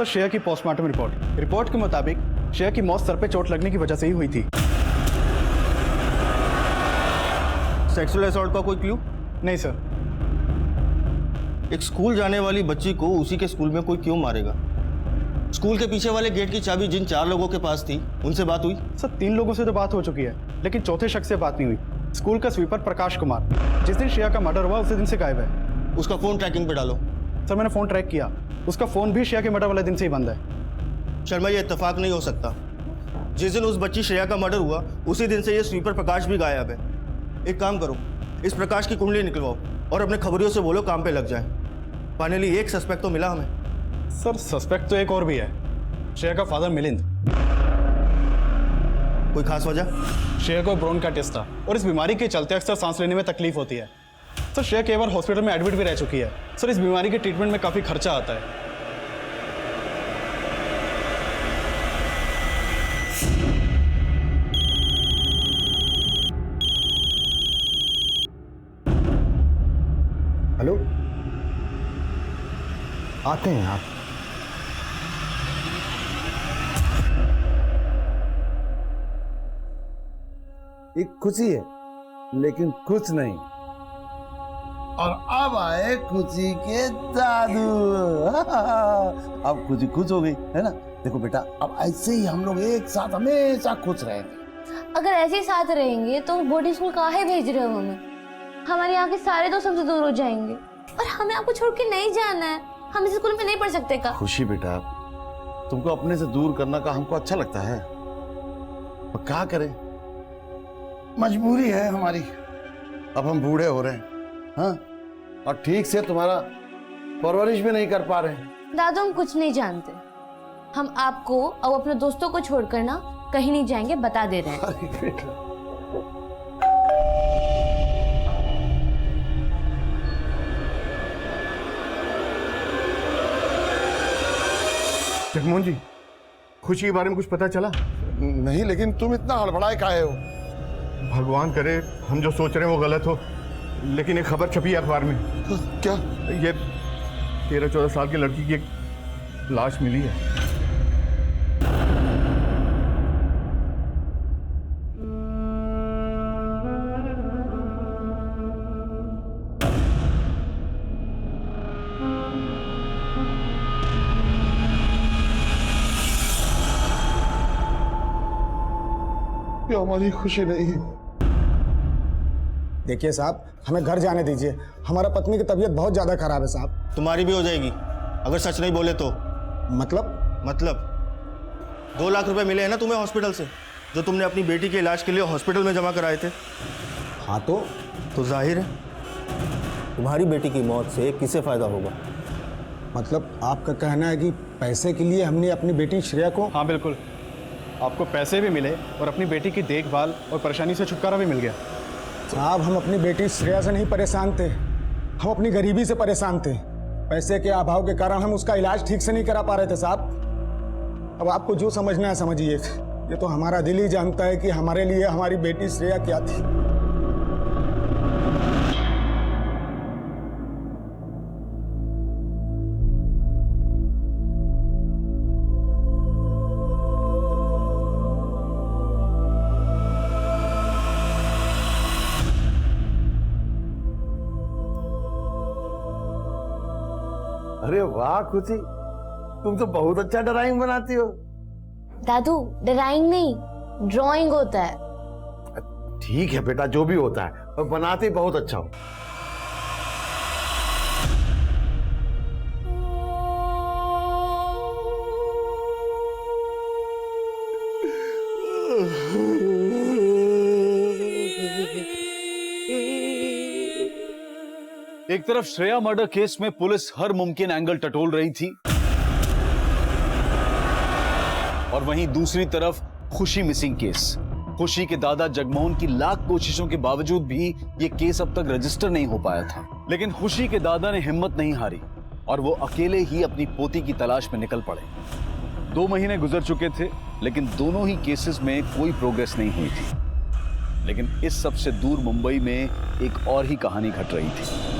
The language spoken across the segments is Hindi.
सर श्रेया की पोस्टमार्टम रिपोर्ट के मुताबिक श्रेया की मौत सर पे चोट लगने की वजह से ही हुई थी। सेक्सुअल असॉल्ट का कोई क्लू? नहीं सर। एक स्कूल जाने वाली बच्ची को उसी के स्कूल में कोई क्यों मारेगा? स्कूल के पीछे वाले गेट की चाबी जिन 4 लोगों के पास थी उनसे बात हुई? सर 3 लोगों से तो बात हो चुकी है, लेकिन चौथे शख्स से बात नहीं हुई। स्कूल का स्वीपर प्रकाश कुमार, जिस दिन श्रेया का मर्डर हुआ उसी दिन से गायब है। उसका फोन ट्रैकिंग पे डालो। सर मैंने फोन ट्रैक किया, उसका फोन भी श्रेया के मर्डर वाले दिन से ही बंद है। शर्मा, ये इत्तेफाक नहीं हो सकता। जिस दिन उस बच्ची श्रेया का मर्डर हुआ उसी दिन से ये स्वीपर प्रकाश भी गायब है। एक काम करो, इस प्रकाश की कुंडली निकलवाओ और अपने खबरियों से बोलो काम पे लग जाए। फाइनली एक सस्पेक्ट तो मिला हमें। सर सस्पेक्ट तो एक और भी है, श्रेया का फादर मिलिंद। कोई खास वजह? श्रेया को ब्रोन का टेस्ट था और इस बीमारी के चलते अक्सर सांस लेने में तकलीफ होती है। सर श्रेया कई बार हॉस्पिटल में एडमिट भी रह चुकी है। सर इस बीमारी के ट्रीटमेंट में काफी खर्चा आता है। हेलो, आते हैं आप। एक खुशी है लेकिन कुछ नहीं। और अब आए खुशी के दादू। अब खुशी खुश हो गई है ना। देखो बेटा, अब ऐसे ही हम लोग एक साथ हमेशा खुश रहेंगे। अगर ऐसे ही साथ रहेंगे तो बोर्डिंग स्कूल काहे भेज रहे हो हमें? हमारे यहाँ के सारे दोस्त हमसे दूर हो जाएंगे और हमें आपको छोड़ के नहीं जाना है। हम इस स्कूल में नहीं पढ़ सकते का? खुशी बेटा, तुमको अपने से दूर करना का हमको अच्छा लगता है, पर क्या करें, मजबूरी है हमारी। अब हम बूढ़े हो रहे हैं, हाँ, और ठीक से तुम्हारा परवरिश भी नहीं कर पा रहे हैं। दादू हम कुछ नहीं जानते। हम आपको और अपने दोस्तों को छोड़कर ना कहीं नहीं जाएंगे, बता दे रहे हैं। अरे बेटा, जगमोहन जी, खुशी के बारे में कुछ पता चला? नहीं, लेकिन तुम इतना हड़बड़ाए काहे हो? भगवान करे हम जो सोच रहे हैं वो गलत हो, लेकिन एक खबर छपी है अखबार में। क्या? ये 13-14 साल की लड़की की एक लाश मिली है। ये हमारी खुशी नहीं है। देखिए साहब, हमें घर जाने दीजिए। हमारा पत्नी की तबीयत बहुत ज्यादा खराब है साहब। तुम्हारी भी हो जाएगी अगर सच नहीं बोले तो। मतलब 2 लाख रुपए मिले हैं ना तुम्हें हॉस्पिटल से, जो तुमने अपनी बेटी के इलाज के लिए हॉस्पिटल में जमा कराए थे। हाँ तो जाहिर है तुम्हारी बेटी की मौत से किसे फायदा होगा? मतलब आपका कहना है कि पैसे के लिए हमने अपनी बेटी श्रेया को? हाँ बिल्कुल, आपको पैसे भी मिले और अपनी बेटी की देखभाल और परेशानी से छुटकारा भी मिल गया। साहब हम अपनी बेटी श्रेया से नहीं परेशान थे, हम अपनी गरीबी से परेशान थे। पैसे के अभाव के कारण हम उसका इलाज ठीक से नहीं करा पा रहे थे साहब। अब आपको जो समझना है समझिए। ये तो हमारा दिल ही जानता है कि हमारे लिए हमारी बेटी श्रेया क्या थी। अरे वाह खुशी, तुम तो बहुत अच्छा ड्राइंग बनाती हो। दादू ड्राइंग नहीं, ड्राइंग होता है। ठीक है बेटा, जो भी होता है, पर बनाती बहुत अच्छा हो। एक तरफ श्रेया मर्डर केस में पुलिस हर मुमकिन एंगल टटोल रही थी और वहीं दूसरी तरफ खुशी मिसिंग केस। खुशी के दादा जगमोहन की लाख कोशिशों के बावजूद भी ये केस अब तक रजिस्टर नहीं हो पाया था, लेकिन खुशी के दादा ने हिम्मत नहीं हारी और वो अकेले ही अपनी पोती की तलाश में निकल पड़े। 2 महीने गुजर चुके थे, लेकिन दोनों ही केसेस में कोई प्रोग्रेस नहीं हुई थी। लेकिन इस सब से दूर मुंबई में एक और ही कहानी घट रही थी।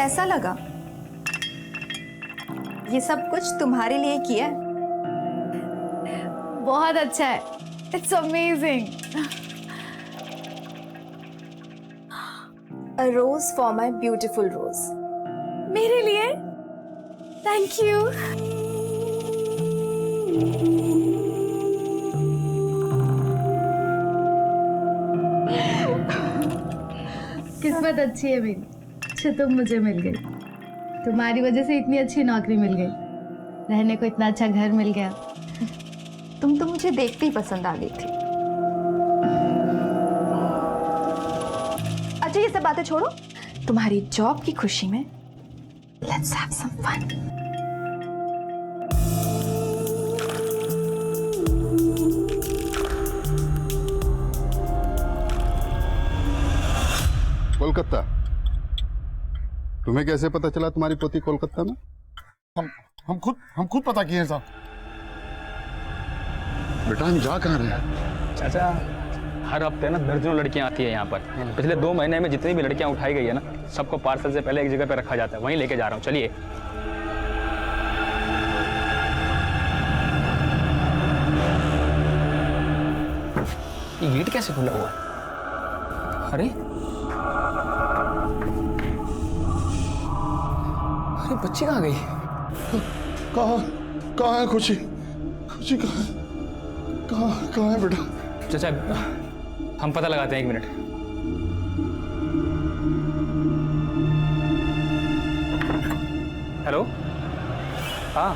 कैसा लगा? ये सब कुछ तुम्हारे लिए किया है। बहुत अच्छा है, it's amazing. A rose for my beautiful rose. मेरे लिए थैंक यू। किस्मत अच्छी है मेरी, अच्छा तुम मुझे मिल गई। तुम्हारी वजह से इतनी अच्छी नौकरी मिल गई, रहने को इतना अच्छा घर मिल गया। तुम तो मुझे देखते ही पसंद आ गई थी। अच्छा ये सब बातें छोड़ो, तुम्हारी जॉब की खुशी में let's have some fun. Kolkata. तुम्हें कैसे पता चला तुम्हारी पोती कोलकाता में? हम खुद पता किए हैं साहब। बेटा हम जा कहाँ रहे हैं? चाचा हर हफ्ते ना दर्जनों लड़कियां आती है यहाँ पर। पिछले 2 महीने में जितनी भी लड़कियां उठाई गई है ना, सबको पार्सल से पहले एक जगह पे रखा जाता है, वहीं लेके जा रहा हूँ। चलिए। ये गेट कैसे खुला हुआ? अरे अरे बच्ची कहाँ गई? कहाँ है खुशी? खुशी कहाँ है बेटा? चाचा हम पता लगाते हैं, 1 मिनट। हेलो, हाँ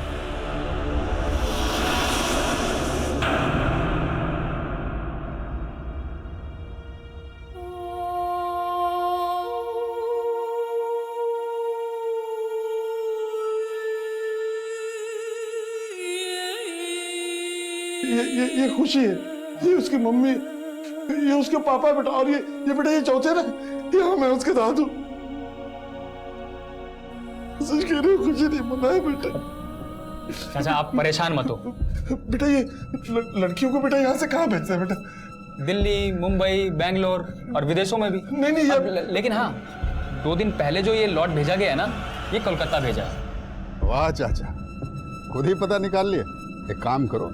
ये खुशी है, ये उसकी मम्मी, ये उसके पापा बेटा, और ये बेटा ये चौथे ना, ये मैं उसके दादू। सच कह रही हूँ, खुशी नहीं मना है बेटा। चाचा आप परेशान मत हो। बेटा ये लड़कियों को बेटा यहाँ से कहाँ भेजते हैं बेटा? दिल्ली, मुंबई, बेंगलोर और विदेशों में भी। नहीं लेकिन हाँ, 2 दिन पहले जो ये लॉट भेजा गया है ना, ये कोलकाता भेजा है। वाह चाचा, खुद ही पता निकाल लिए। एक काम करो,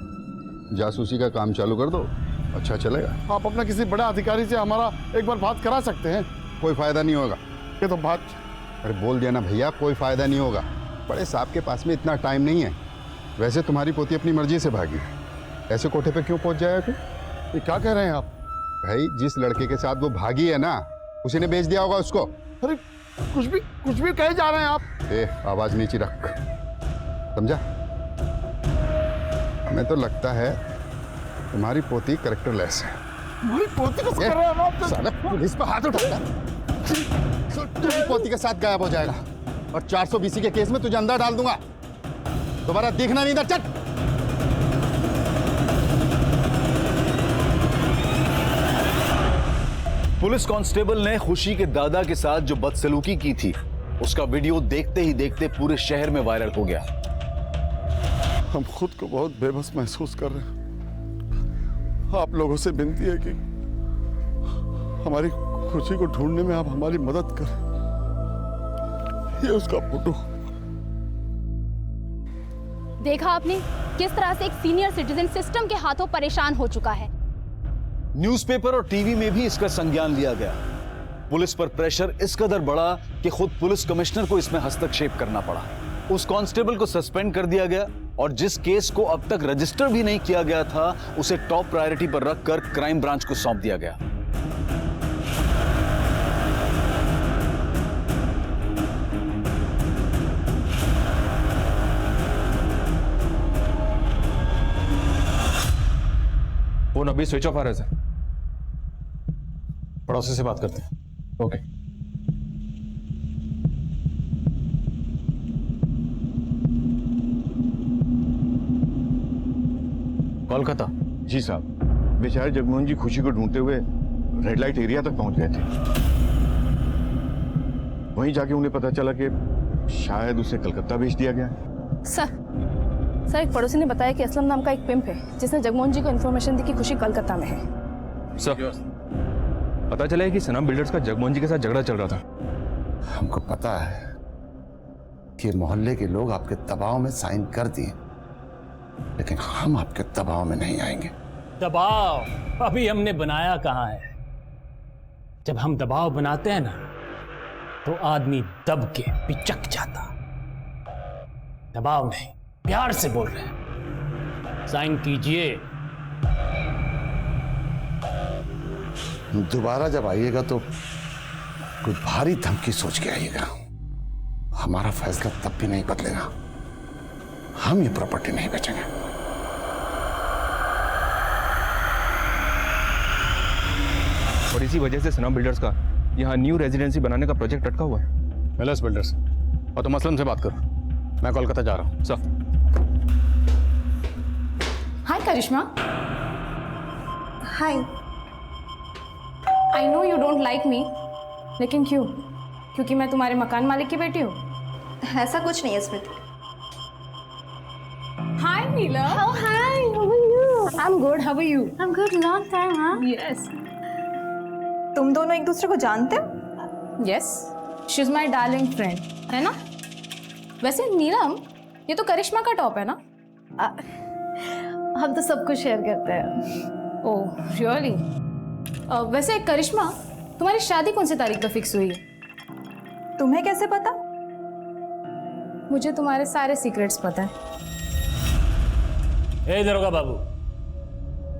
जासूसी का काम चालू कर दो, अच्छा चलेगा। आप अपना किसी बड़े अधिकारी से हमारा एक बार बात करा सकते हैं। कोई फायदा नहीं होगा। ये तो बात, अरे बोल दिया ना भैया, कोई फायदा नहीं होगा। बड़े साहब के पास में इतना टाइम नहीं है। वैसे तुम्हारी पोती अपनी मर्जी से भागी, ऐसे कोठे पे क्यों पहुंच जाएगा? ये क्या कह रहे हैं आप? भाई जिस लड़के के साथ वो भागी है ना, उसी ने बेच दिया होगा उसको। अरे कुछ भी कहे जा रहे हैं आप। आवाज नीचे रख, समझा? हमें तो लगता है तुम्हारी पोती कैरेक्टरलेस है। हमारी पोती को कर रहे हैं आप? साला पुलिस पे हाथ उठाता, तेरी पोती के साथ गायब हो जाएगा और 420 के केस में तुझे अंदर डाल दूंगा। दोबारा देखना नहीं था। चट। पुलिस कांस्टेबल ने खुशी के दादा के साथ जो बदसलूकी की थी, उसका वीडियो देखते ही देखते पूरे शहर में वायरल हो गया। हम खुद को बहुत बेबस महसूस कर रहे हैं। आप लोगों से विनती है कि हमारी खुशी को ढूंढने में आप हमारी मदद करें। ये उसका फोटो। देखा आपने किस तरह से एक सीनियर सिटीजन सिस्टम के हाथों परेशान हो चुका है। न्यूज़पेपर और टीवी में भी इसका संज्ञान लिया गया। पुलिस पर प्रेशर इस कदर बढ़ा कि खुद पुलिस कमिश्नर को इसमें हस्तक्षेप करना पड़ा। उस कांस्टेबल को सस्पेंड कर दिया गया और जिस केस को अब तक रजिस्टर भी नहीं किया गया था, उसे टॉप प्रायोरिटी पर रखकर क्राइम ब्रांच को सौंप दिया गया। फोन अभी स्विच ऑफ आ रहा है सर। पड़ोसी से बात करते हैं। ओके। कोलकाता। जी साहब, बेचारे जगमोहन जी खुशी को ढूंढते हुए रेड लाइट एरिया तक पहुंच गए थे। वहीं जाके उन्हें पता चला कि शायद उसे कलकत्ता भेज दिया गया है। सर एक पड़ोसी ने बताया कि असलम नाम का एक पिंप है जिसने जगमोहन जी को इन्फॉर्मेशन दी कि खुशी कलकत्ता में है। सर पता चला है कि सनम बिल्डर्स का जगमोहन जी के साथ झगड़ा चल रहा था। हमको पता है, कि मोहल्ले के लोग आपके दबाव में साइन कर दिए, लेकिन हम आपके दबाव में नहीं आएंगे। दबाव अभी हमने बनाया कहाँ है? जब हम दबाव बनाते हैं ना तो आदमी दब के पिचक जाता। दबाव नहीं, प्यार से बोल रहे हैं, साइन कीजिए। दोबारा जब आइएगा तो कोई भारी धमकी सोच के आइएगा। हमारा फैसला तब भी नहीं बदलेगा, हम ये प्रॉपर्टी नहीं बेचेंगे। और इसी वजह से सना बिल्डर्स का यहाँ न्यू रेजिडेंसी बनाने का प्रोजेक्ट अटका हुआ है। मिलर्स बिल्डर्स, और तुम असलम से बात करो, मैं कोलकाता जा रहा हूँ। Sir, hi Karishma. Hi. I know you don't like me, लेकिन क्यों? क्योंकि मैं तुम्हारे मकान मालिक की बेटी हूँ? ऐसा कुछ नहीं है स्मृति। हाय नीला। Oh, hi. How are you? I'm good. How are you? I'm good. Long time, huh? Yes. तुम दोनों एक दूसरे को जानते हो? Yes. She's my darling friend. है ना? वैसे नीलम, ये तो करिश्मा का टॉप है ना? हम तो सब कुछ शेयर करते हैं। ओह, रियली? वैसे करिश्मा, तुम्हारी शादी कौन सी तारीख को फिक्स हुई है? तुम्हें कैसे पता? मुझे तुम्हारे सारे सीक्रेट्स पता है। ए दरोगा बाबू,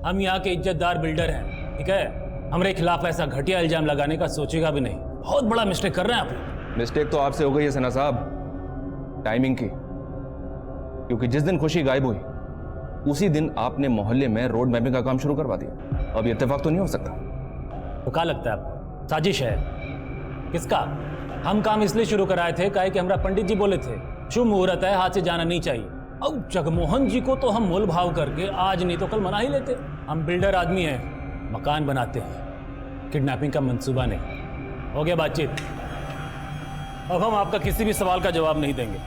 हम यहाँ के इज्जतदार बिल्डर हैं, ठीक है? हमारे खिलाफ ऐसा घटिया इल्जाम लगाने का सोचेगा भी नहीं। बहुत बड़ा मिस्टेक कर रहे हैं आप। मिस्टेक तो आपसे हो गई है सना साहब, टाइमिंग की। क्योंकि जिस दिन खुशी गायब हुई उसी दिन आपने मोहल्ले में रोड मैपिंग का काम शुरू करवा दिया। अब ये इत्तेफाक तो नहीं हो सकता। तो क्या लगता है आपको साजिश है? किसका? हम काम इसलिए शुरू कराए थे काहे कि हमारा पंडित जी बोले थे शुभ मुहूर्त है, हाथ से जाना नहीं चाहिए। अब जगमोहन जी को तो हम मोल भाव करके आज नहीं तो कल मना ही लेते। हम बिल्डर आदमी हैं, मकान बनाते हैं, किडनैपिंग का मंसूबा नहीं। हो गया बातचीत। अब हम आपका किसी भी सवाल का जवाब नहीं देंगे।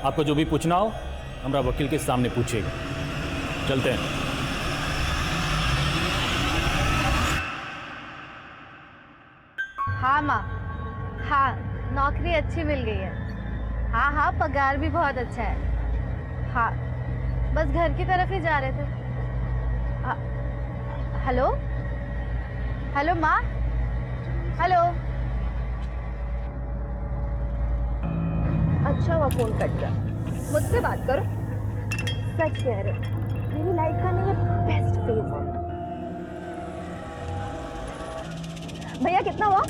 आपको जो भी पूछना हो हमारा वकील के सामने पूछिएगा। चलते हैं। हाँ माँ, हाँ नौकरी अच्छी मिल गई है। हाँ हाँ, पगार भी बहुत अच्छा है। हाँ, बस घर की तरफ ही जा रहे थे। हेलो हेलो माँ, हेलो। अच्छा हुआ फोन कट गया। मुझसे बात करो। सच कह रहे हो, मेरी लाइफ का नहीं बेस्ट फेज है। भैया कितना हुआ?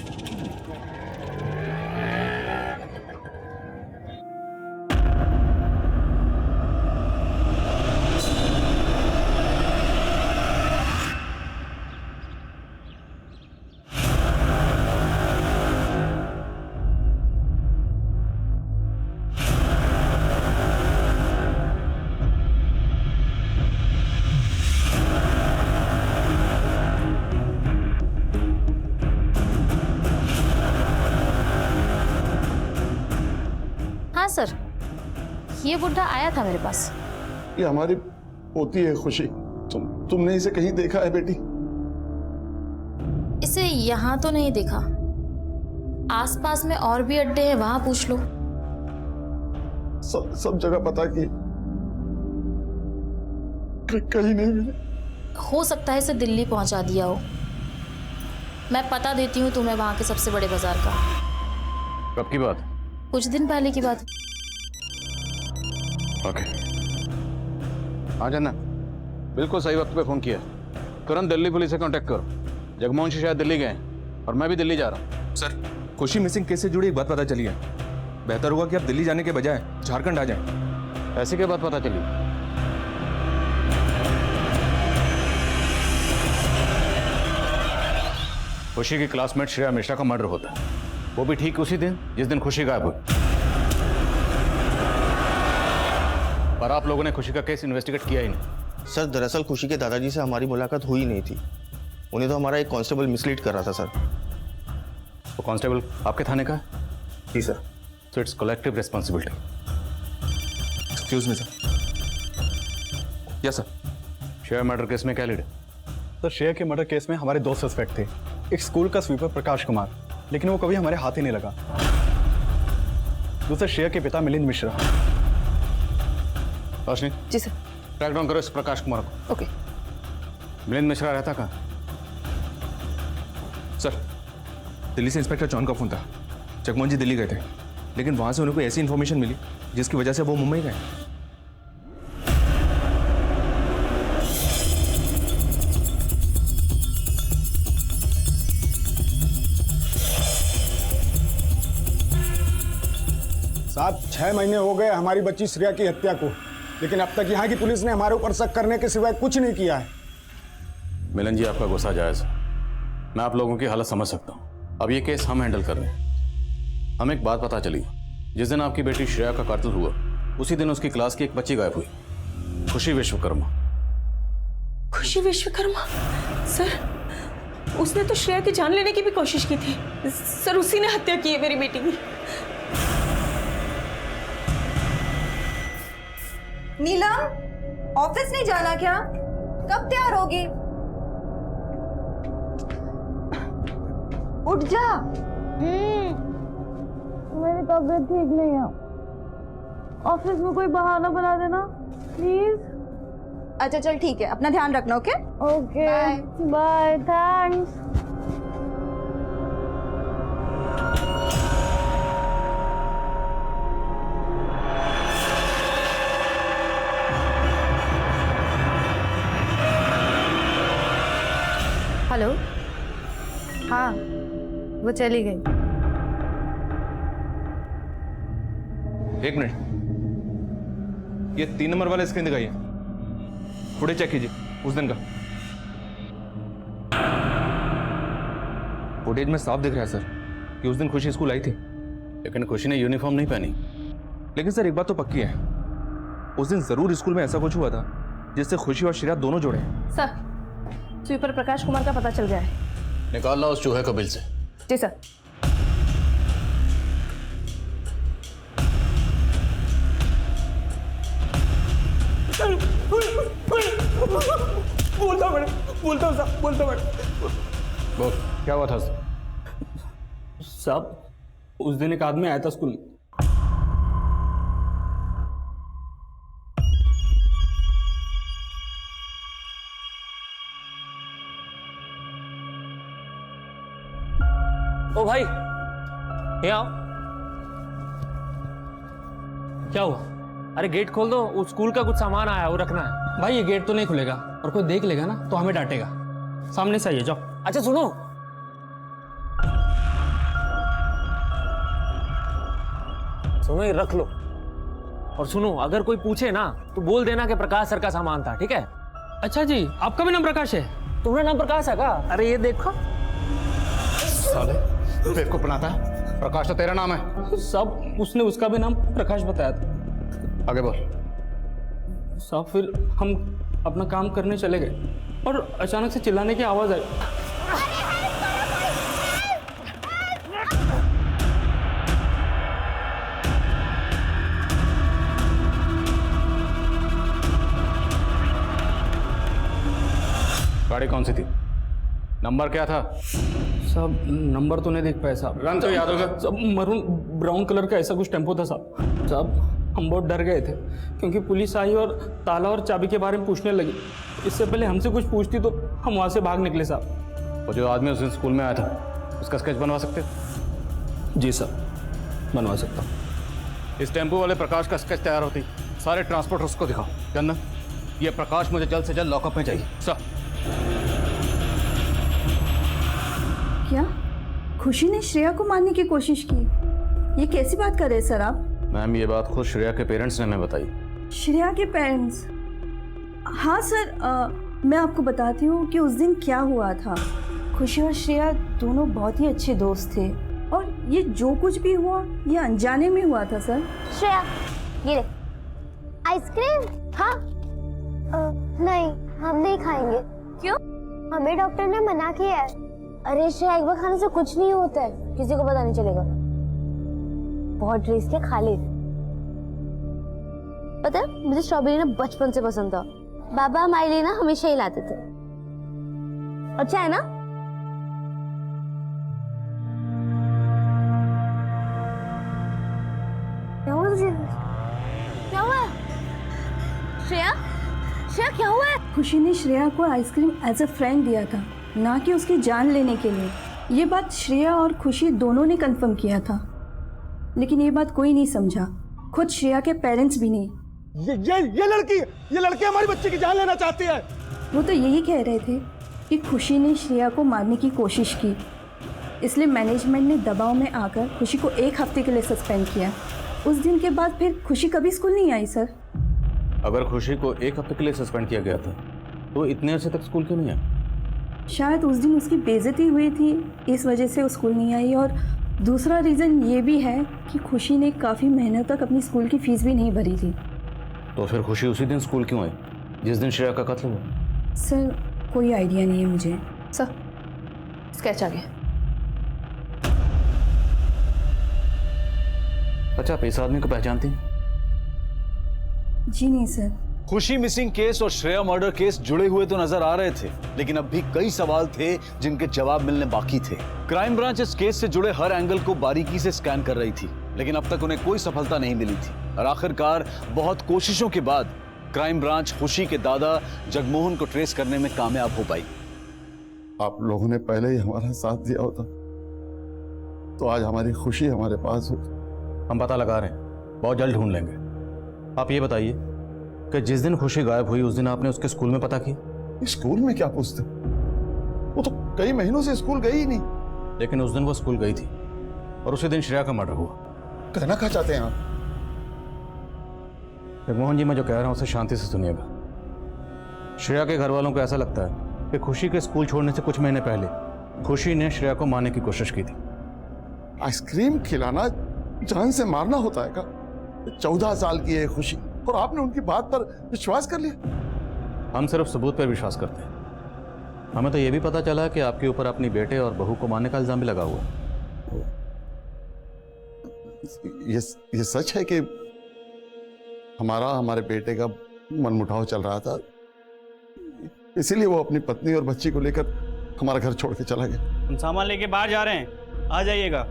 सर, ये बुड्ढा आया था मेरे पास। ये हमारी पोती है खुशी। तुमने इसे कहीं देखा है बेटी? इसे यहाँ तो नहीं देखा। आसपास में और भी अड्डे हैं, वहां पूछ लो। सब जगह पता की, कहीं नहीं मिले। हो सकता है इसे दिल्ली पहुंचा दिया हो। मैं पता देती हूँ तुम्हें वहां के सबसे बड़े बाजार का। कब की बात? कुछ दिन पहले की बात। ओके, हाँ जाना, बिल्कुल सही वक्त पे फोन किया। तुरंत दिल्ली पुलिस से कांटेक्ट करो। जगमोहन जी शायद दिल्ली गए और मैं भी दिल्ली जा रहा हूँ। सर, खुशी मिसिंग केस से जुड़ी एक बात पता चली है। बेहतर होगा कि आप दिल्ली जाने के बजाय झारखंड आ जाएं। ऐसी क्या बात पता चली? खुशी की क्लासमेट श्रेया मिश्रा का मर्डर होता है, वो भी ठीक उसी दिन जिस दिन खुशी गायब हुई। पर आप लोगों ने खुशी का केस इन्वेस्टिगेट किया ही नहीं। सर, दरअसल खुशी के दादाजी से हमारी मुलाकात हुई नहीं थी। उन्हें तो हमारा एक कांस्टेबल मिसलीड कर रहा था सर। वो कांस्टेबल आपके थाने का है? जी sir. So it's collective responsibility. Excuse me sir. Yes sir. Shreya murder case में क्या लीड है? तो श्रेया के मर्डर केस में हमारे दो सस्पेक्ट थे। एक स्कूल का स्वीपर प्रकाश कुमार, लेकिन वो कभी हमारे हाथ ही नहीं लगा। दूसरे श्रेया के पिता मिलिंद मिश्रा। रोशनी, जी सर। ट्रैक डाउन करो इस प्रकाश कुमार को। ओके। मिलिंद मिश्रा रहता कहाँ? सर, दिल्ली से इंस्पेक्टर चौन का फोन था। जगमोहन जी दिल्ली गए थे, लेकिन वहां से उन्हें कोई ऐसी इन्फॉर्मेशन मिली जिसकी वजह से वो मुंबई गए। साहब 6 महीने हो गए हमारी बच्ची श्रेया की हत्या को, लेकिन अब तक यहाँ की पुलिस ने हमारे ऊपर शक करने के सिवाय कुछ नहीं किया है। मिलन जी, आपका गुस्सा जायज है। मैं आप लोगों की हालत समझ सकता हूँ। अब ये केस हम हैंडल कर रहे हैं। हमें एक बात पता चली, जिस दिन आपकी बेटी श्रेया का कातिल हुआ उसी दिन उसकी क्लास की एक बच्ची गायब हुई, खुशी विश्वकर्मा। खुशी विश्वकर्मा? सर, उसने तो श्रेया की जान लेने की भी कोशिश की थी। सर, उसी ने हत्या की है मेरी बेटी की। नीलम, ऑफिस नहीं जाना क्या? कब तैयार होगी? उठ जा। मेरी तबीयत ठीक नहीं है, ऑफिस में कोई बहाना बना देना प्लीज। अच्छा चल ठीक है, अपना ध्यान रखना। Okay okay, bye, thanks. Hello, हाँ वो चली गई। एक मिनट, ये 3 नंबर वाला स्क्रीन दिखाइए, फुटेज चेक कीजिए उस दिन का। फुटेज में साफ दिख रहा है सर कि उस दिन खुशी स्कूल आई थी, लेकिन खुशी ने यूनिफॉर्म नहीं पहनी। लेकिन सर एक बात तो पक्की है, उस दिन जरूर स्कूल में ऐसा कुछ हुआ था जिससे खुशी और श्रेया दोनों जुड़े। सर, स्वीपर प्रकाश कुमार का पता चल गया है। निकाल ला उस चूहे को बिल से। जी सर। बोलता मैडम, बोलता साहब, बोलता मैडम। बोल, क्या हुआ था? साहब, उस दिन एक आदमी आया था स्कूल में। ओ भाई, ये आओ। क्या हुआ? अरे गेट खोल दो, उस स्कूल का कुछ सामान आया है, वो रखना है। भाई ये गेट तो नहीं खुलेगा, और कोई देख लेगा ना तो हमें डांटेगा। सामने से आइए, जाओ। अच्छा सुनो, सुनो ये रख लो। और सुनो, अगर कोई पूछे ना तो बोल देना कि प्रकाश सर का सामान था, ठीक है? अच्छा जी, आपका भी नाम प्रकाश है? तुम्हारा नाम प्रकाश है क्या? अरे ये देखो। साले, बेवकूफ बनाता है। प्रकाश तो तेरा नाम है। सब उसने उसका भी नाम प्रकाश बताया था। आगे बोल। साहब, फिर हम अपना काम करने चले गए और अचानक से चिल्लाने की आवाज आई। गाड़ी कौन सी थी? नंबर क्या था? साहब नंबर तो नहीं देख पाए साहब। रंग तो याद होगा। सब मरून ब्राउन कलर का ऐसा कुछ टेम्पो था साहब। साहब हम बहुत डर गए थे क्योंकि पुलिस आई और ताला और चाबी के बारे में पूछने लगी। इससे पहले हमसे कुछ पूछती तो हम वहाँ से भाग निकले साहब। वो जो आदमी उस दिन स्कूल में आया था, उसका स्केच बनवा सकते? जी सर, बनवा सकता हूँ। इस टेम्पो वाले प्रकाश का स्केच तैयार होती, सारे ट्रांसपोर्टर उसको दिखाओ। चंदन, ये प्रकाश मुझे जल्द से जल्द लॉकअप में चाहिए। सर। क्या खुशी ने श्रेया को मारने की कोशिश की? ये कैसी बात कर रहे हैं सर आप? मैम, ये बात खुद श्रेया के पेरेंट्स ने हमें बताई। श्रेया के पेरेंट्स? हाँ सर, मैं आपको बताती हूँ कि उस दिन क्या हुआ था। खुशी और श्रेया दोनों बहुत ही अच्छे दोस्त थे और ये जो कुछ भी हुआ ये अनजाने में हुआ था सर। श्रेया, ये ले आइसक्रीम। हाँ नहीं, हम नहीं खाएंगे। क्यों? हमें डॉक्टर ने मना किया है। अरे श्रेया, एक बार खाने से कुछ नहीं होता है, किसी को पता नहीं चलेगा। बहुत टेस्ट है, खा ले। पता है, मुझे स्ट्रॉबेरी ना बचपन से पसंद था। बाबा हमारे लिए ना हमेशा ही लाते थे। अच्छा है ना? श्रेया, श्रेया क्या हुआ है? खुशी ने श्रेया को आइसक्रीम एज अ फ्रेंड दिया था, ना कि उसकी जान लेने के लिए। ये बात श्रेया और खुशी दोनों ने कंफर्म किया था, लेकिन ये बात कोई नहीं समझा, खुद श्रेया के पेरेंट्स भी नहीं। ये लड़की हमारी बच्ची की जान लेना चाहती है। वो तो यही कह रहे थे कि खुशी ने श्रेया को मारने की कोशिश की, इसलिए मैनेजमेंट ने दबाव में आकर खुशी को 1 हफ्ते के लिए सस्पेंड किया। उस दिन के बाद फिर खुशी कभी स्कूल नहीं आई सर। अगर खुशी को 1 हफ्ते के लिए सस्पेंड किया गया था तो इतने अर्से तक स्कूल क्यों नहीं आया? शायद उस दिन उसकी बेइज्जती हुई थी, इस वजह से वो स्कूल नहीं आई। और दूसरा रीज़न ये भी है कि खुशी ने काफ़ी महीनों तक अपनी स्कूल की फीस भी नहीं भरी थी। तो फिर खुशी उसी दिन स्कूल क्यों आई जिस दिन श्रेया का कत्ल हुआ? सर कोई आइडिया नहीं है मुझे। सर स्केच आ गया। अच्छा, आप इस आदमी को पहचानती हैं? जी नहीं सर। खुशी मिसिंग केस और श्रेया मर्डर केस जुड़े हुए तो नजर आ रहे थे, लेकिन अब भी कई सवाल थे जिनके जवाब मिलने बाकी थे। क्राइम ब्रांच इस केस से जुड़े हर एंगल को बारीकी से स्कैन कर रही थी, लेकिन अब तक उन्हें कोई सफलता नहीं मिली थी। और आखिरकार बहुत कोशिशों के बाद क्राइम ब्रांच खुशी के दादा जगमोहन को ट्रेस करने में कामयाब हो पाई। आप लोगों ने पहले ही हमारा साथ दिया होता तो आज हमारी खुशी हमारे पास होती। हम पता लगा रहे हैं, बहुत जल्द ढूंढ लेंगे। आप ये बताइए कि जिस दिन खुशी गायब हुई उस दिन आपने उसके स्कूल में पता किया? स्कूल में क्या पूछते, वो तो कई महीनों से स्कूल गई ही नहीं। लेकिन उस दिन वो स्कूल गई थी और उसी दिन श्रेया का मर्डर हुआ। कहना क्या चाहते हैं आप? जगमोहन जी, मैं जो कह रहा हूं उसे शांति से सुनिएगा। श्रेया के घर वालों को ऐसा लगता है कि खुशी के स्कूल छोड़ने से कुछ महीने पहले खुशी ने श्रेया को मारने की कोशिश की थी। आइसक्रीम खिलाना जान से मारना होता है क्या? 14 साल की है खुशी और आपने उनकी बात पर विश्वास कर लिया? हम सिर्फ सबूत पर विश्वास करते हैं। हमें तो यह भी पता चला कि आपके ऊपर अपनी बेटे और बहू को मारने का इल्जाम भी लगा हुआ है। ये सच है कि हमारे बेटे का मनमुटाव चल रहा था, इसीलिए वो अपनी पत्नी और बच्ची को लेकर हमारा घर छोड़ के चला गया। हम सामान लेके बाहर जा रहे हैं, आ जाइएगा।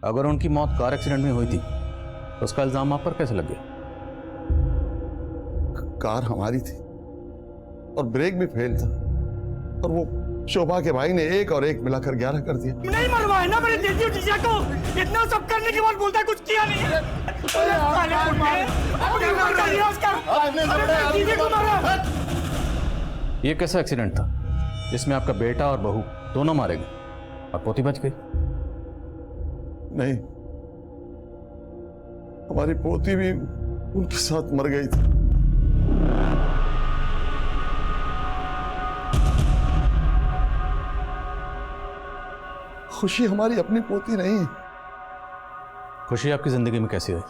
अगर उनकी मौत कार एक्सीडेंट में हुई थी तो उसका इल्जाम आप पर कैसे लग गया? कार हमारी थी और ब्रेक भी फेल था और वो शोभा के भाई ने 1 और 1 मिलाकर 11 कर दिया। नहीं मरवाए ना मेरे जीजा को, इतना सब करने के बाद बोलता है कुछ किया नहीं है। ये कैसा एक्सीडेंट था जिसमें आपका बेटा और बहू दोनों मारे गए और पोती बच गई? नहीं, हमारी पोती भी उनके साथ मर गई थी। खुशी हमारी अपनी पोती नहीं है। खुशी आपकी जिंदगी में कैसी आई?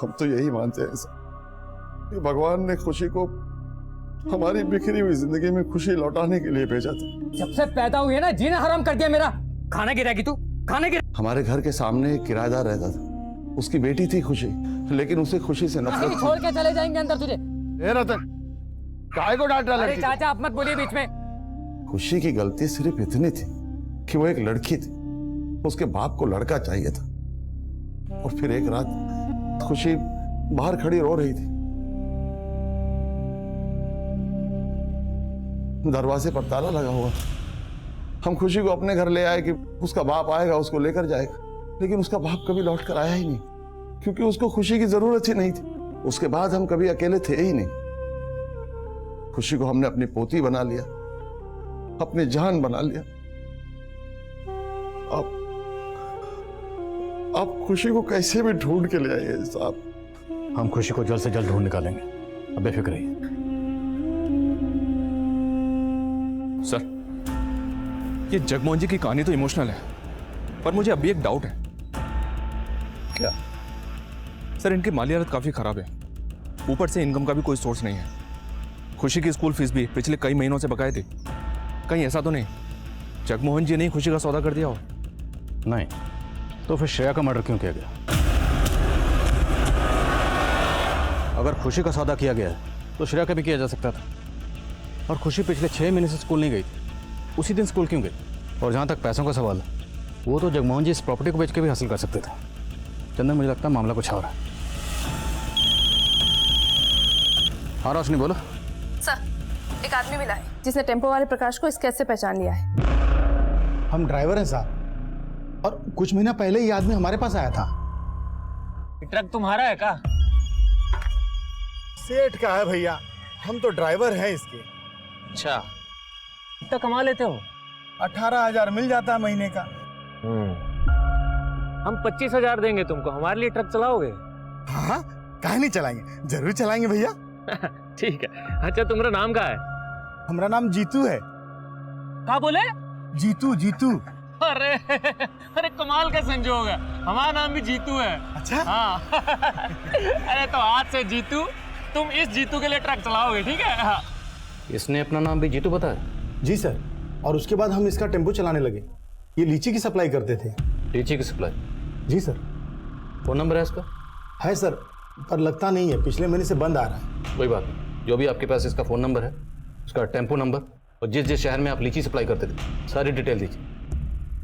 हम तो यही मानते हैं कि भगवान ने खुशी को हमारी बिखरी हुई जिंदगी में खुशी लौटाने के लिए भेजा था। जब से पैदा हुई है ना, जीना हराम कर दिया मेरा। खाना गिराएगी तू, खाना गिरा। हमारे घर के सामने एक किराएदार रहता था, उसकी बेटी थी खुशी, लेकिन उसे खुशी से नफरत थी। छोड़ के चले जाएंगे अंदर तुझे। रतन, काहे को डांट रहा? अरे चाचा आप मत बोलिए बीच में। खुशी की गलती सिर्फ इतनी थी कि वो एक लड़की थी, उसके बाप को लड़का चाहिए था। और फिर एक रात खुशी बाहर खड़ी रो रही थी, दरवाजे पर ताला लगा हुआ। हम खुशी को अपने घर ले आए कि उसका बाप आएगा, उसको लेकर जाएगा, लेकिन उसका बाप कभी लौट कर आया ही नहीं, क्योंकि उसको खुशी की जरूरत ही नहीं थी। उसके बाद हम कभी अकेले थे ही नहीं। खुशी को हमने अपनी पोती बना लिया, अपनी जान बना लिया। आप खुशी को कैसे भी ढूंढ के ले आइए साहब। हम खुशी को जल्द से जल्द ढूंढ निकालेंगे, अब बेफिक्र रहिए। सर, ये जगमोहन जी की कहानी तो इमोशनल है, पर मुझे अभी एक डाउट है। क्या? सर, इनकी माली हालत काफी खराब है, ऊपर से इनकम का भी कोई सोर्स नहीं है। खुशी की स्कूल फीस भी पिछले कई महीनों से बकाए थी। कहीं ऐसा तो नहीं जगमोहन जी ने खुशी का सौदा कर दिया हो? नहीं, तो फिर श्रेया का मर्डर क्यों किया गया? अगर खुशी का सौदा किया गया है तो श्रेया का भी किया जा सकता था। और खुशी पिछले 6 महीने से स्कूल नहीं गई थी, उसी दिन स्कूल क्यों गई? और जहाँ तक पैसों का सवाल है, वो तो जगमोहन जी इस प्रॉपर्टी को बेच के भी हासिल कर सकते थे। चंदन, मुझे लगता है मामला कुछ और है। हाँ रोशनी, बोलो। सर, एक आदमी मिला है जिसने टेम्पो वाले प्रकाश को इस केस से पहचान लिया है। हम ड्राइवर हैं साहब, और कुछ महीना पहले ये आदमी हमारे पास आया था। ट्रक तुम्हारा है का? सेठ का है भैया, हम तो ड्राइवर हैं इसके। अच्छा, कितना कमा लेते हो? 18,000 मिल जाता है महीने का। हम 25,000 देंगे तुमको, हमारे लिए ट्रक चलाओगे? हाँ, काहे नहीं चलाएंगे, जरूर चलाएंगे भैया। ठीक है। अच्छा, तुम्हारा नाम क्या है? हमारा नाम जीतू है। क्या बोले? जीतू, जीतू। अरे अरे कमाल का संजोग है, हमारा नाम भी जीतू है। अच्छा? हाँ। अरे तो आज से जीतू, तुम इस जीतू के लिए ट्रक चलाओगे, ठीक है? हाँ। इसने अपना नाम भी जीतू बताया? जी सर, और उसके बाद हम इसका टेम्पो चलाने लगे। ये लीची की सप्लाई करते थे। लीची की सप्लाई? जी सर। फोन नंबर है इसका? है सर, पर लगता नहीं है, पिछले महीने से बंद आ रहा है। कोई बात नहीं, जो भी आपके पास इसका फ़ोन नंबर है, उसका टेम्पो नंबर और जिस जिस शहर में आप लीची सप्लाई करते थे, सारी डिटेल दीजिए।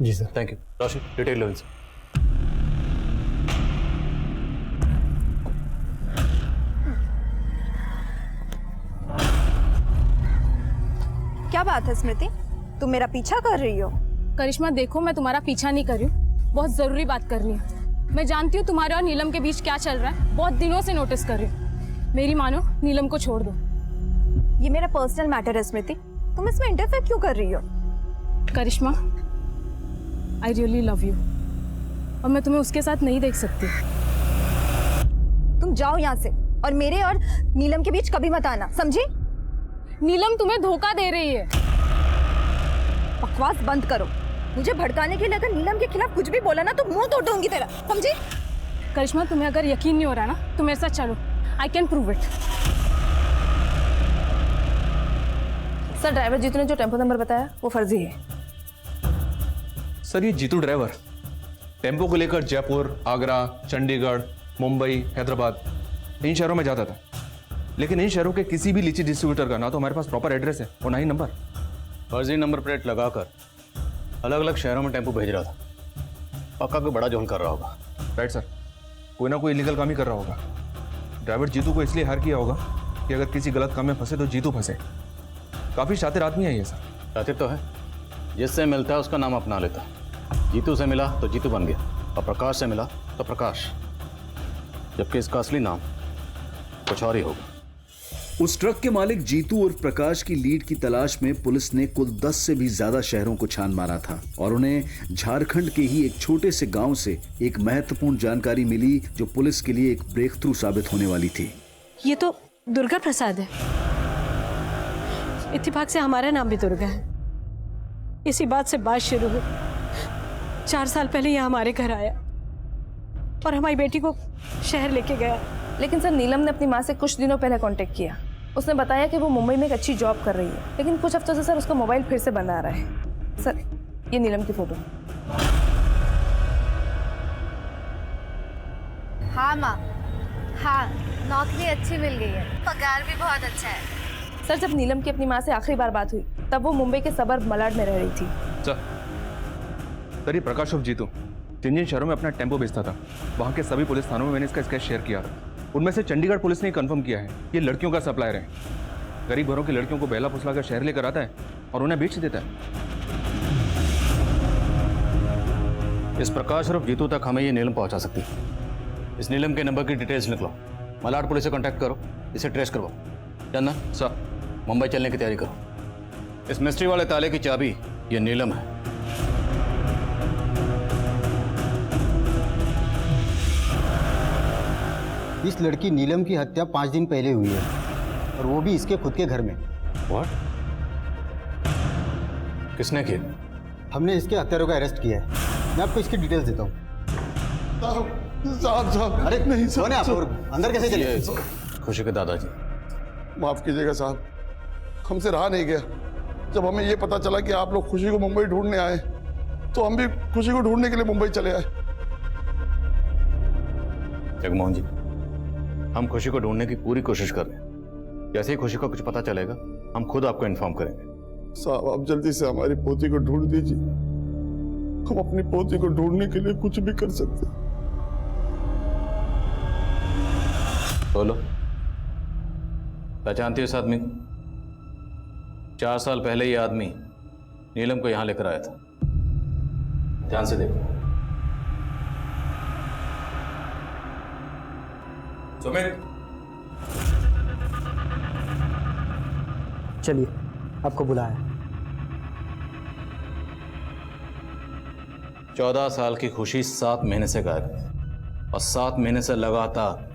जी sir. Thank you. Roshi, detail लो इनसे। क्या बात है स्मृति, तुम मेरा पीछा कर रही हो? करिश्मा देखो, मैं तुम्हारा पीछा नहीं कर रही हूँ, बहुत जरूरी बात करनी है। मैं जानती हूँ तुम्हारे और नीलम के बीच क्या चल रहा है, बहुत दिनों से नोटिस कर रही हूँ। मेरी मानो, नीलम को छोड़ दो। ये मेरा पर्सनल मैटर है स्मृति, तुम इसमें इंटरफेयर क्यों कर रही हो? करिश्मा, आई रियली लव यू, और मैं तुम्हें उसके साथ नहीं देख सकती। तुम जाओ यहाँ से, और मेरे और नीलम के बीच कभी मत आना, समझी? नीलम तुम्हें धोखा दे रही है। बकवास बंद करो। मुझे भड़काने के लिए अगर नीलम के खिलाफ कुछ भी बोला ना तो मुंह तोड़ दूंगी तेरा, समझी? करिश्मा, तुम्हें अगर यकीन नहीं हो रहा ना तो मेरे साथ चलो, I can prove it. Sir, driver Jeetu ने जो टेम्पो नंबर बताया वो फर्जी है। सर, ये जीतू ड्राइवर टेम्पो को लेकर जयपुर, आगरा, चंडीगढ़, मुंबई, हैदराबाद, इन शहरों में जाता था। लेकिन इन शहरों के किसी भी लीची डिस्ट्रीब्यूटर का ना तो हमारे पास प्रॉपर एड्रेस है और ना ही नंबर। फर्जी नंबर प्लेट लगाकर अलग अलग शहरों में टेम्पो भेज रहा था। पक्का कोई बड़ा जोन कर रहा होगा। राइट सर, कोई ना कोई इलीगल काम ही कर रहा होगा। ड्राइवर जीतू को इसलिए हायर किया होगा कि अगर किसी गलत काम में फंसे तो जीतू फंसे। काफ़ी शातिर आदमी है ये सर। शातिर तो है, जिससे मिलता है उसका नाम अपना लेता है। जीतू से मिला तो जीतू बन गया, और प्रकाश से मिला तो प्रकाश, जबकि इसका असली नाम कुछ और ही होगा। उस ट्रक के मालिक जीतू और प्रकाश की लीड की तलाश में पुलिस ने कुल 10 से भी ज्यादा शहरों को छान मारा था, और उन्हें झारखंड के ही एक छोटे से गांव से एक महत्वपूर्ण जानकारी मिली जो पुलिस के लिए एक ब्रेक थ्रू साबित होने वाली थी। ये तो दुर्गा प्रसाद है। इत्तेफाक से हमारा नाम भी दुर्गा है। इसी बात से बात शुरू हुई। 4 साल पहले यह हमारे घर आया और हमारी बेटी को शहर लेके गया। लेकिन सर, नीलम ने अपनी माँ से कुछ दिनों पहले कांटेक्ट किया। उसने बताया कि वो मुंबई में एक अच्छी जॉब कर रही है, लेकिन कुछ हफ्तों से सर उसका मोबाइल फिर से बंद आ रहा है। सर, ये नीलम की फोटो। हाँ माँ, हाँ, नौकरी अच्छी मिल गई है, पगार भी बहुत अच्छा है। सर, जब नीलम की अपनी माँ से आखिरी बार बात हुई तब वो मुंबई के सबर्ब मलाड में रह रही थी। सर, ये प्रकाश उर्फ जीतू जिन शहरों में अपना टेम्पो बेचता था, वहाँ के सभी पुलिस थानों में मैंने इसका स्केच शेयर किया था। उनमें से चंडीगढ़ पुलिस ने कंफर्म किया है ये लड़कियों का सप्लायर है। गरीब घरों की लड़कियों को बहला फुसला कर शहर लेकर आता है और उन्हें बेच देता है। इस प्रकाश और जीतू तक हमें ये नीलम पहुंचा सकती है। इस नीलम के नंबर की डिटेल्स निकलो, मलाड पुलिस से कांटेक्ट करो, इसे ट्रेस करवाओ। चंदन सर, मुंबई चलने की तैयारी करो। इस मिस्ट्री वाले ताले की चाबी ये नीलम है। इस लड़की नीलम की हत्या 5 दिन पहले हुई है, और वो भी इसके खुद के घर में। What? किसने किया? हमने इसके हत्यारों को अरेस्ट किया है। मैं आपको इसकी डिटेल्स देता हूँ। साहब, अरे नहीं कौन है आप? और अंदर कैसे चले? खुशी के दादाजी। माफ कीजिएगा साहब, हमसे रहा नहीं गया। जब हमें ये पता चला कि आप लोग खुशी को मुंबई ढूंढने आए, तो हम भी खुशी को ढूंढने के लिए मुंबई चले आए। जगमोहन जी, हम खुशी को ढूंढने की पूरी कोशिश कर रहे हैं। जैसे ही खुशी को कुछ पता चलेगा हम खुद आपको इन्फॉर्म करेंगे। साहब आप जल्दी से हमारी पोती को ढूंढ दीजिए। हम अपनी पोती को ढूंढने के लिए कुछ भी कर सकते हैं। बोलो, पहचानती हो इस आदमी को? 4 साल पहले ये आदमी नीलम को यहां लेकर आया था। ध्यान से देखो। सुमित, चलिए, आपको बुलाया। 14 साल की खुशी 7 महीने से गायब है और 7 महीने से लगातार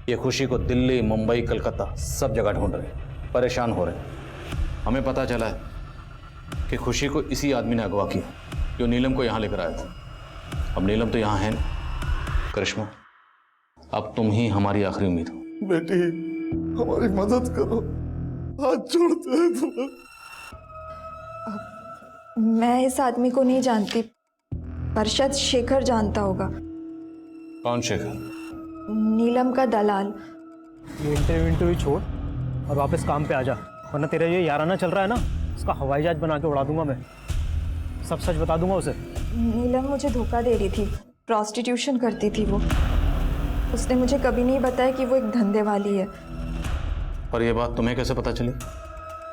ये खुशी को दिल्ली, मुंबई, कलकत्ता सब जगह ढूंढ रहे, परेशान हो रहे। हमें पता चला है कि खुशी को इसी आदमी ने अगवा किया जो नीलम को यहाँ लेकर आया था। अब नीलम तो यहाँ है नहीं। करिश्मा, अब तुम ही हमारी आखिरी उम्मीद हो। बेटी, हमारी मदद करो, हाथ जोड़ते हैं तुम्हें। मैं इस आदमी को नहीं जानती, पर शायद शेखर जानता होगा। कौन शेखर? नीलम का दलाल। ये इंटरव्यू छोड़ और वापस काम पे आ जा, वरना तेरा ये याराना चल रहा है ना, उसका हवाई जहाज बना के उड़ा दूंगा मैं। सब सच बता दूंगा उसे। नीलम मुझे धोखा दे रही थी, प्रॉस्टिट्यूशन करती थी वो। उसने मुझे कभी नहीं बताया कि वो एक धंधे वाली है। पर यह बात तुम्हें कैसे पता चली?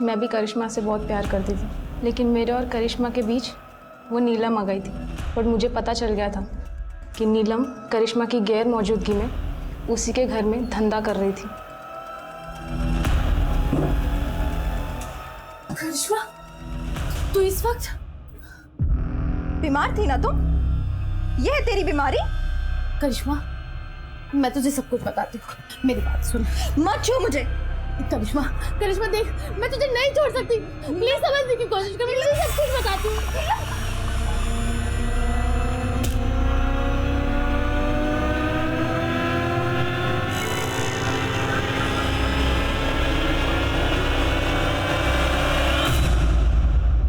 मैं भी करिश्मा से बहुत प्यार करती थी, लेकिन मेरे और करिश्मा के बीच वो नीलम आ गई थी। पर मुझे पता चल गया था कि नीलम करिश्मा की गैर मौजूदगी में उसी के घर में धंधा कर रही थी। करिश्मा, तू इस वक्त बीमार थी ना तुम? ये है तेरी बीमारी? करिश्मा, मैं तुझे सब कुछ बताती हूँ, मेरी बात सुन। मत छू मुझे। करिश्मा, करिश्मा देख, मैं तुझे नहीं छोड़ सकती। प्लीज समझने की कोशिश कर, मैं तुझे सब कुछ बताती हूँ।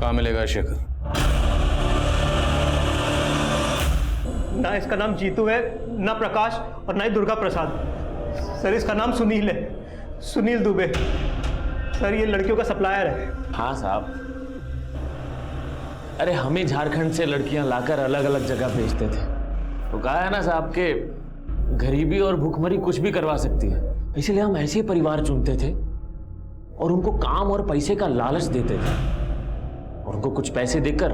कहाँ मिलेगा शेखर? ना इसका नाम जीतू है, ना प्रकाश और ना ही दुर्गा प्रसाद। सर इसका नाम सुनील है, सुनील दुबे। सर ये लड़कियों का सप्लायर है। हाँ साहब, अरे हमें झारखंड से लड़कियां लाकर अलग अलग जगह भेजते थे। तो कहा है ना साहब के गरीबी और भूखमरी कुछ भी करवा सकती है, इसलिए हम ऐसे परिवार चुनते थे और उनको काम और पैसे का लालच देते थे और उनको कुछ पैसे देकर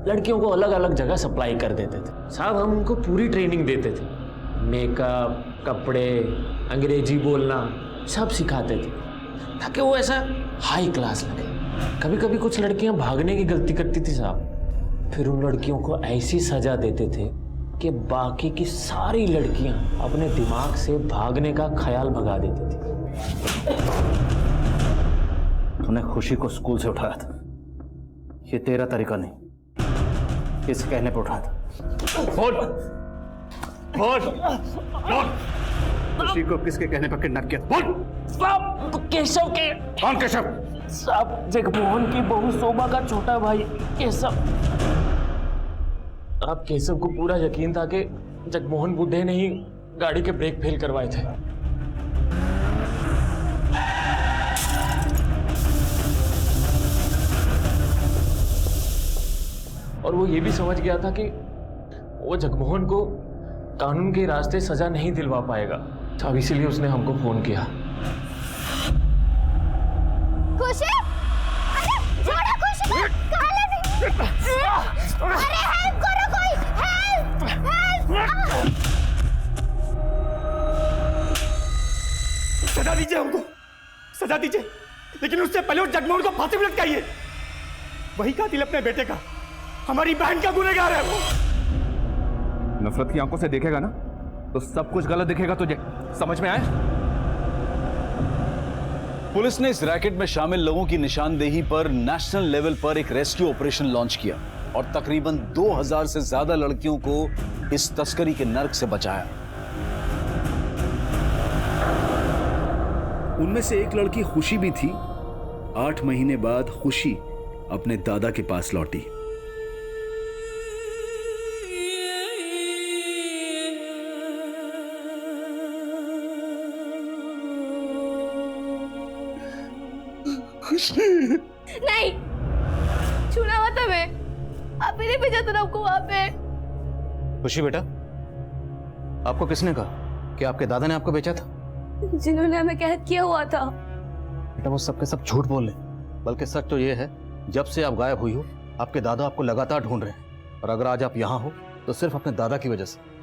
लड़कियों को अलग अलग जगह सप्लाई कर देते थे। साहब हम उनको पूरी ट्रेनिंग देते थे, मेकअप, कपड़े, अंग्रेजी बोलना सब सिखाते थे ताकि वो ऐसा हाई क्लास लगे। कभी कभी कुछ लड़कियां भागने की गलती करती थी साहब, फिर उन लड़कियों को ऐसी सजा देते थे कि बाकी की सारी लड़कियां अपने दिमाग से भागने का ख्याल भगा देती थी। तूने खुशी को स्कूल से उठाया था, ये तेरा तरीका नहीं, इस कहने पर उठाया था। बोल खुशी को किसके कहने पर किडनैप किया? बोल। साहब केशव के। कौन केशव? साहब जगमोहन की बहू शोभा का छोटा भाई केशव। आप केशव को पूरा यकीन था कि जगमोहन बुड्ढे ने ही गाड़ी के ब्रेक फेल करवाए थे। और वो ये भी समझ गया था कि वो जगमोहन को कानून के रास्ते सजा नहीं दिलवा पाएगा। अब इसीलिए उसने हमको फोन किया। खुशी, अरे छोड़ो खुशी को, कहाँ ले गई? अरे हेल्प करो कोई, हेल्प। सजा दीजिए हमको, सजा दीजिए, लेकिन उससे पहले उस जगमोहन को फांसी में लटकाइए। वही कातिल अपने बेटे का, हमारी बहन का गुनहगार है वो। नफरत की आंखों से देखेगा ना तो सब कुछ गलत दिखेगा तुझे, समझ में आए? पुलिस ने इस रैकेट में शामिल लोगों की निशानदेही पर नेशनल लेवल पर एक रेस्क्यू ऑपरेशन लॉन्च किया और तकरीबन 2000 से ज्यादा लड़कियों को इस तस्करी के नर्क से बचाया। उनमें से एक लड़की खुशी भी थी। 8 महीने बाद खुशी अपने दादा के पास लौटी। नहीं, छूना मत हमें। आप ही ने भेजा था ना आपको वहां पे। खुशी बेटा, आपको किसने कहा कि आपके दादा ने आपको बेचा था? जिन्होंने हमें कैद किया हुआ था। बेटा वो सब के सब झूठ बोल रहे, बल्कि सच तो ये है जब से आप गायब हुई हो आपके दादा आपको लगातार ढूंढ रहे हैं, और अगर आज आप यहाँ हो तो सिर्फ अपने दादा की वजह से।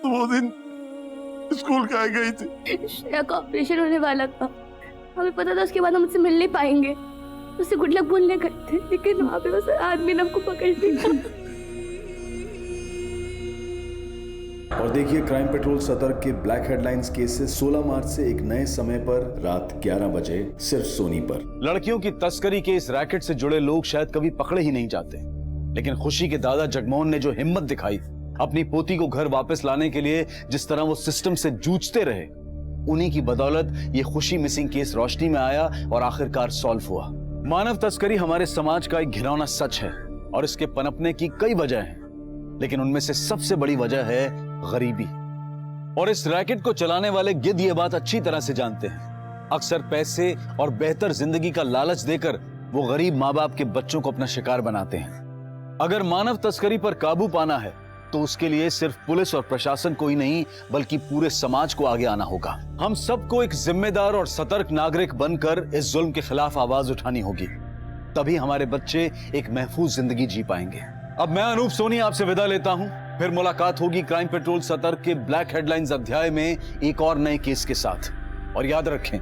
वो दिन स्कूल काहे गई थी? श्रेया का ऑपरेशन होने वाला था, हमें पता था उसके बाद हम उससे मिल नहीं पाएंगे। उससे गुड लक बोलने गए थे, लेकिन वहां पे उस आदमी ने हमको पकड़ लिया। और देखिए क्राइम पेट्रोल सतर्क के ब्लैक हेडलाइंस केस से 16 मार्च से एक नए समय पर रात 11 बजे सिर्फ सोनी पर। लड़कियों की तस्करी के इस रैकेट से जुड़े लोग शायद कभी पकड़े ही नहीं जाते, लेकिन खुशी के दादा जगमोहन ने जो हिम्मत दिखाई अपनी पोती को घर वापस लाने के लिए, जिस तरह वो सिस्टम से जूझते रहे, उन्हीं की बदौलत ये खुशी मिसिंग केस रोशनी में आया और आखिरकार सॉल्व हुआ। मानव तस्करी हमारे समाज का एक घिनौना सच है और इसके पनपने की कई वजह हैं, लेकिन उनमें से सबसे बड़ी वजह है गरीबी। और इस रैकेट को चलाने वाले गिद्ध ये बात अच्छी तरह से जानते हैं। अक्सर पैसे और बेहतर जिंदगी का लालच देकर वो गरीब माँ बाप के बच्चों को अपना शिकार बनाते हैं। अगर मानव तस्करी पर काबू पाना है तो उसके लिए सिर्फ पुलिस और प्रशासन को ही नहीं बल्कि पूरे समाज को आगे आना होगा। हम सबको एक जिम्मेदार और सतर्क नागरिक बनकर इस जुल्म के खिलाफ आवाज उठानी होगी, तभी हमारे बच्चे एक महफूज जिंदगी जी पाएंगे। अब मैं अनूप सोनी आपसे विदा लेता हूं, फिर मुलाकात होगी क्राइम पेट्रोल सतर्क के ब्लैक हेडलाइंस अध्याय में एक और नए केस के साथ। और याद रखें,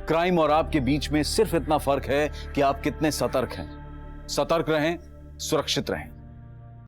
क्राइम और आपके बीच में सिर्फ इतना फर्क है कि आप कितने सतर्क हैं। सतर्क रहें, सुरक्षित रहें।